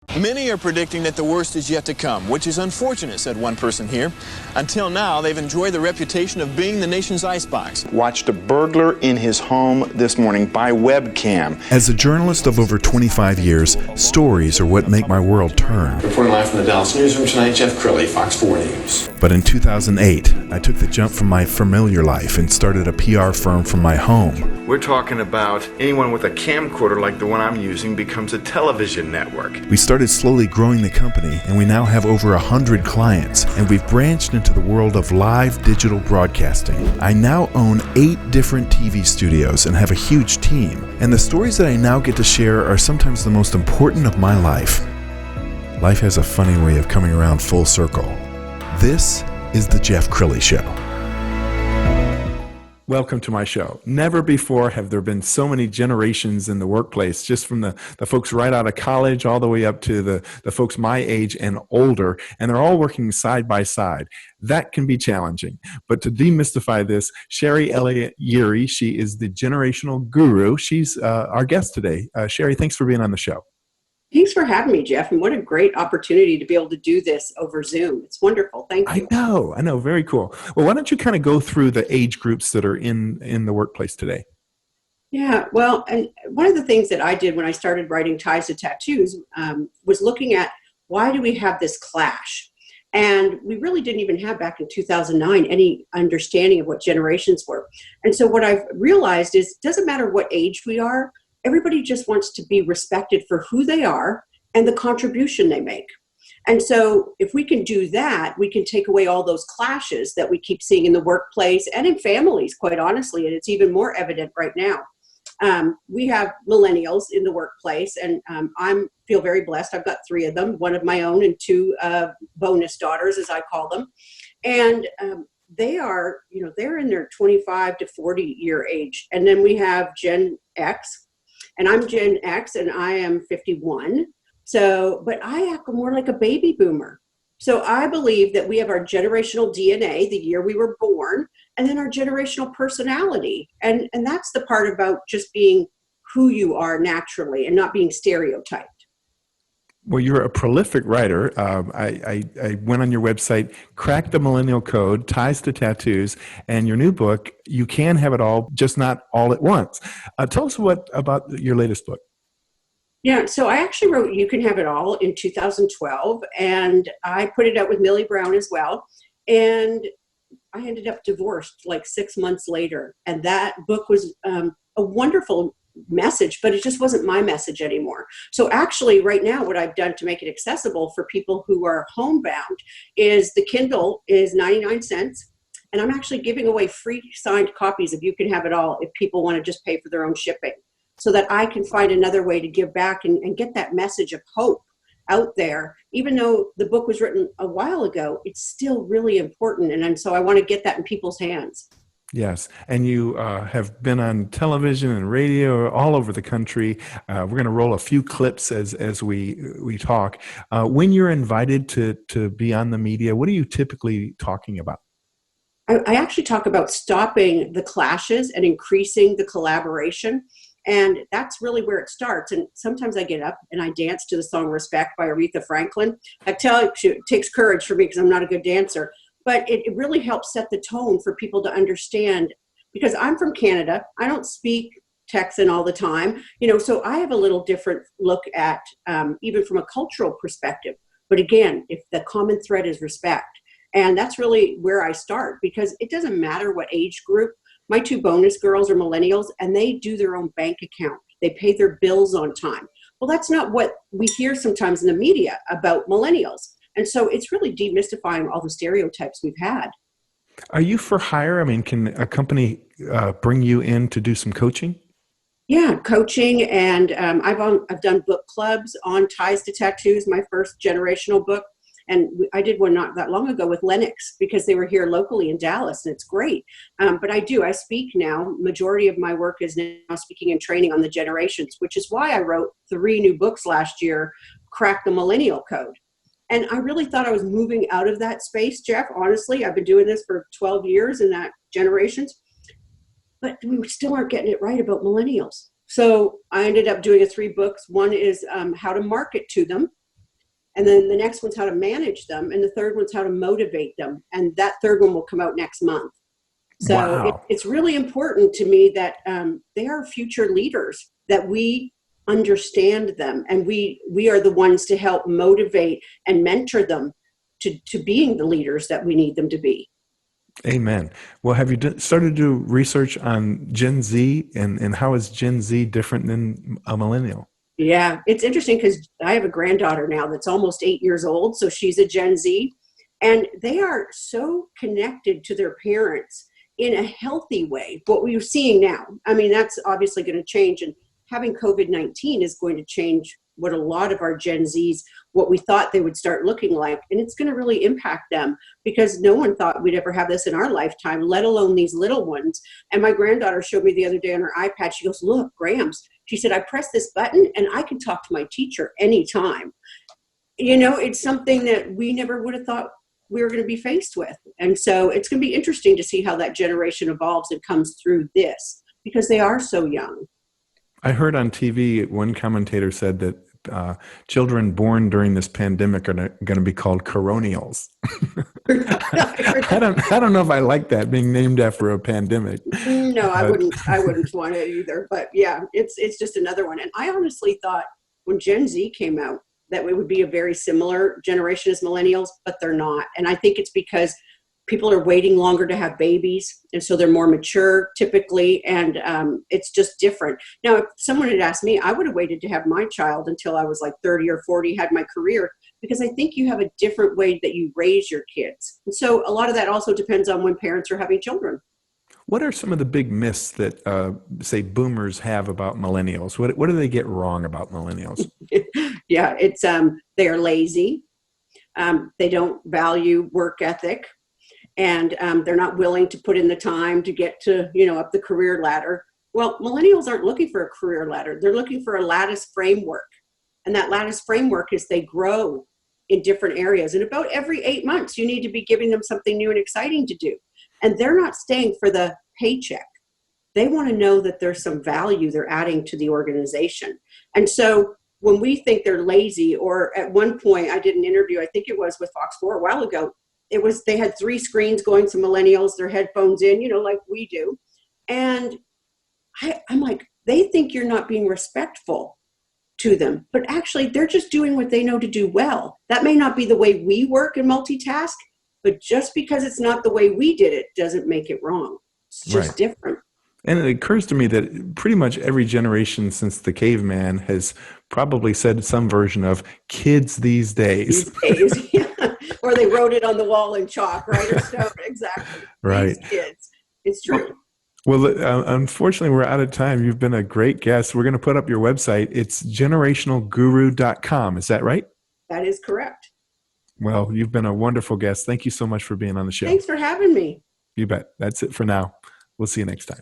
Many are predicting that the worst is yet to come, which is unfortunate, said one person here. Until now, they've enjoyed the reputation of being the nation's icebox. Watched a burglar in his home this morning by webcam. As a journalist of over 25 years, stories are what make my world turn. Reporting live from the Dallas newsroom tonight, Jeff Crilley, Fox 4 News. But in 2008, I took the jump from my familiar life and started a PR firm from my home. We're talking about anyone with a camcorder like the one I'm using becomes a television network. We started slowly growing the company, and we now have over 100 clients, and we've branched into the world of live digital broadcasting. I now own 8 different TV studios and have a huge team, and the stories that I now get to share are sometimes the most important of my life. Life has a funny way of coming around full circle. This is the Jeff Crilley Show. Welcome to my show. Never before have there been so many generations in the workplace, just from the folks right out of college all the way up to the folks my age and older, and they're all working side by side. That can be challenging. But to demystify this, Sherri Elliott-Yeary, she is the generational guru. She's our guest today. Sherri, thanks for being on the show. Thanks for having me, Jeff. And what a great opportunity to be able to do this over Zoom. It's wonderful. Thank you. I know. Very cool. Well, why don't you kind of go through the age groups that are in the workplace today? Yeah, well, and one of the things that I did when I started writing Ties to Tattoos was looking at why do we have this clash? And we really didn't even have back in 2009 any understanding of what generations were. And so what I've realized is it doesn't matter what age we are, everybody just wants to be respected for who they are and the contribution they make. And so if we can do that, we can take away all those clashes that we keep seeing in the workplace and in families, quite honestly, and it's even more evident right now. We have millennials in the workplace, and I feel very blessed. I've got 3 of them, 1 of my own and 2 bonus daughters, as I call them. And they are, they're in their 25 to 40 year age. And then we have Gen X, and I'm Gen X, and I am 51. So, but I act more like a baby boomer. So I believe that we have our generational DNA, the year we were born, and then our generational personality. And that's the part about just being who you are naturally and not being stereotyped. Well, you're a prolific writer. I went on your website, Crack the Millennial Code, Ties to Tattoos, and your new book, You Can Have It All, Just Not All at Once. Tell us about your latest book. Yeah, so I actually wrote You Can Have It All in 2012, and I put it out with Millie Brown as well. And I ended up divorced like 6 months later. And that book was a wonderful message, but it just wasn't my message anymore. So actually right now what I've done to make it accessible for people who are homebound is the Kindle is 99 cents. And I'm actually giving away free signed copies of You Can Have It All if people want to just pay for their own shipping, so that I can find another way to give back and get that message of hope out there. Even though the book was written a while ago, it's still really important. And so I want to get that in people's hands. Yes, and you have been on television and radio all over the country. We're going to roll a few clips as we talk. When you're invited to be on the media, what are you typically talking about? I actually talk about stopping the clashes and increasing the collaboration. And that's really where it starts. And sometimes I get up and I dance to the song Respect by Aretha Franklin. I tell you, it takes courage for me because I'm not a good dancer. But it really helps set the tone for people to understand, because I'm from Canada. I don't speak Texan all the time, so I have a little different look at even from a cultural perspective. But again, if the common thread is respect, and that's really where I start, because it doesn't matter what age group. My 2 bonus girls are millennials, and they do their own bank account. They pay their bills on time. Well, that's not what we hear sometimes in the media about millennials. And so it's really demystifying all the stereotypes we've had. Are you for hire? I mean, can a company bring you in to do some coaching? Yeah, coaching. And I've done book clubs on Ties to Tattoos, my first generational book. And I did one not that long ago with Lennox because they were here locally in Dallas, and it's great. But I speak now. Majority of my work is now speaking and training on the generations, which is why I wrote 3 new books last year, Crack the Millennial Code. And I really thought I was moving out of that space, Jeff. Honestly, I've been doing this for 12 years in that generations, but we still aren't getting it right about millennials. So I ended up doing 3 books. One is how to market to them. And then the next one's how to manage them. And the third one's how to motivate them. And that third one will come out next month. So Wow. it's really important to me that they are future leaders, that we understand them, and we are the ones to help motivate and mentor them to being the leaders that we need them to be. Amen. Well, have you started to do research on Gen Z, and how is Gen Z different than a millennial? Yeah, it's interesting because I have a granddaughter now that's almost 8 years old. So she's a Gen Z, and they are so connected to their parents in a healthy way. What we're seeing now, I mean, that's obviously going to change, and having COVID-19 is going to change what a lot of our Gen Zs, what we thought they would start looking like. And it's going to really impact them, because no one thought we'd ever have this in our lifetime, let alone these little ones. And my granddaughter showed me the other day on her iPad, she goes, look, Grams, she said, I press this button and I can talk to my teacher anytime. You know, it's something that we never would have thought we were going to be faced with. And so it's going to be interesting to see how that generation evolves and comes through this, because they are so young. I heard on TV, one commentator said that children born during this pandemic are going to be called coronials. I don't know if I like that, being named after a pandemic. No, I wouldn't want it either. But yeah, it's just another one. And I honestly thought when Gen Z came out that it would be a very similar generation as millennials, but they're not. And I think it's because people are waiting longer to have babies, and so they're more mature typically, and it's just different. Now, if someone had asked me, I would have waited to have my child until I was like 30 or 40, had my career, because I think you have a different way that you raise your kids. And so a lot of that also depends on when parents are having children. What are some of the big myths that, say, boomers have about millennials? What do they get wrong about millennials? Yeah, it's they are lazy. They don't value work ethic. And they're not willing to put in the time to get to, up the career ladder. Well, millennials aren't looking for a career ladder. They're looking for a lattice framework. And that lattice framework is they grow in different areas. And about every 8 months, you need to be giving them something new and exciting to do. And they're not staying for the paycheck. They want to know that there's some value they're adding to the organization. And so when we think they're lazy, or at one point I did an interview, I think it was with Fox 4 a while ago, they had 3 screens going to millennials, their headphones in, like we do. And I'm like, they think you're not being respectful to them, but actually they're just doing what they know to do well. That may not be the way we work and multitask, but just because it's not the way we did it doesn't make it wrong. It's just different. And it occurs to me that pretty much every generation since the caveman has probably said some version of kids these days. Yeah. Or they wrote it on the wall in chalk, right? Or stone. Exactly. Right. These kids. It's true. Well, unfortunately, we're out of time. You've been a great guest. We're going to put up your website. It's generationalguru.com. Is that right? That is correct. Well, you've been a wonderful guest. Thank you so much for being on the show. Thanks for having me. You bet. That's it for now. We'll see you next time.